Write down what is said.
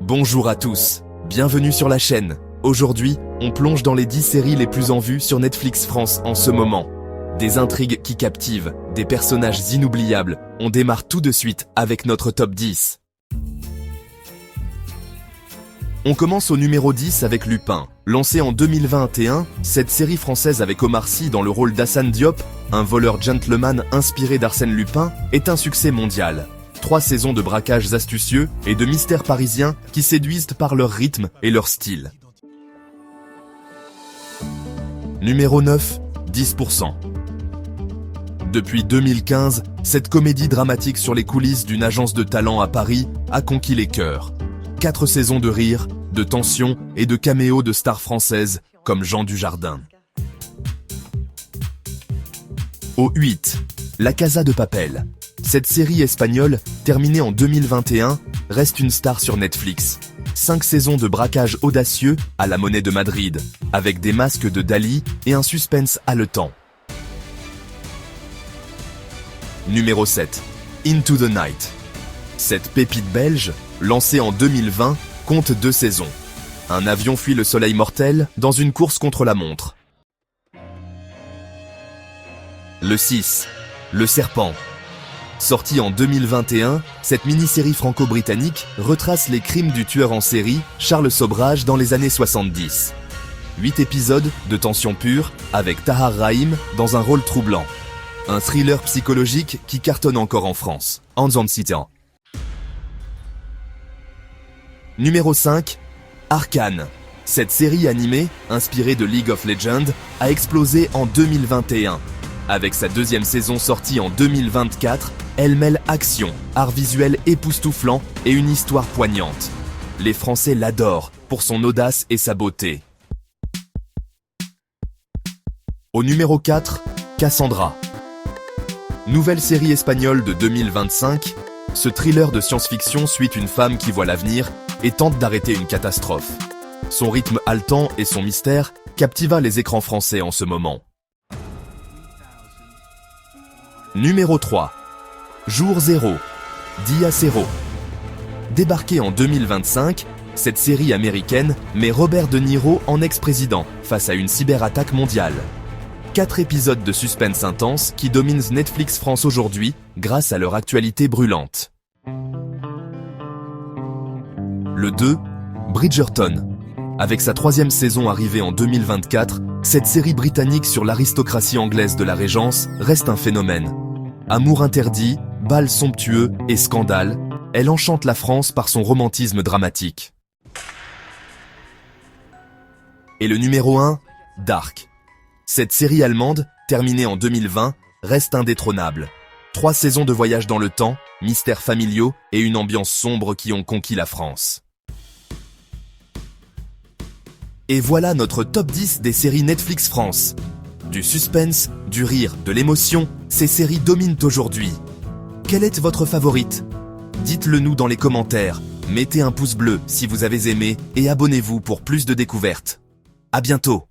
Bonjour à tous, bienvenue sur la chaîne. Aujourd'hui, on plonge dans les 10 séries les plus en vue sur Netflix France en ce moment. Des intrigues qui captivent, des personnages inoubliables. On démarre tout de suite avec notre top 10. On commence au numéro 10 avec Lupin. Lancée en 2021, cette série française avec Omar Sy dans le rôle d'Hassane Diop, un voleur gentleman inspiré d'Arsène Lupin, est un succès mondial. 3 saisons de braquages astucieux et de mystères parisiens qui séduisent par leur rythme et leur style. Numéro 9, 10%. Depuis 2015, cette comédie dramatique sur les coulisses d'une agence de talent à Paris a conquis les cœurs. 4 saisons de rire, de tension et de caméos de stars françaises comme Jean Dujardin. Au 8, La Casa de Papel. Cette série espagnole, terminée en 2021, reste une star sur Netflix. 5 saisons de braquage audacieux à la Monnaie de Madrid, avec des masques de Dali et un suspense haletant. Numéro 7. Into the Night. Cette pépite belge, lancée en 2020, compte 2 saisons. Un avion fuit le soleil mortel dans une course contre la montre. Le 6. Le Serpent. Sortie en 2021, cette mini-série franco-britannique retrace les crimes du tueur en série Charles Sobhraj dans les années 70. 8 épisodes de tension pure avec Tahar Rahim dans un rôle troublant. Un thriller psychologique qui cartonne encore en France. Hands on Citan. Numéro 5. Arcane. Cette série animée, inspirée de League of Legends, a explosé en 2021. Avec sa 2e saison sortie en 2024, elle mêle action, art visuel époustouflant et une histoire poignante. Les Français l'adorent pour son audace et sa beauté. Au numéro 4, Cassandra. Nouvelle série espagnole de 2025, ce thriller de science-fiction suit une femme qui voit l'avenir et tente d'arrêter une catastrophe. Son rythme haletant et son mystère captiva les écrans français en ce moment. Numéro 3. Jour 0. Dia Zero. Débarquée en 2025, cette série américaine met Robert De Niro en ex-président face à une cyberattaque mondiale. 4 épisodes de suspense intense qui dominent Netflix France aujourd'hui grâce à leur actualité brûlante. Le 2. Bridgerton. Avec sa 3e saison arrivée en 2024, cette série britannique sur l'aristocratie anglaise de la Régence reste un phénomène. Amour interdit, bal somptueux et scandale, elle enchante la France par son romantisme dramatique. Et le numéro 1, Dark. Cette série allemande, terminée en 2020, reste indétrônable. 3 saisons de voyage dans le temps, mystères familiaux et une ambiance sombre qui ont conquis la France. Et voilà notre top 10 des séries Netflix France. Du suspense, du rire, de l'émotion, ces séries dominent aujourd'hui. Quelle est votre favorite? Dites-le nous dans les commentaires, mettez un pouce bleu si vous avez aimé et abonnez-vous pour plus de découvertes. À bientôt.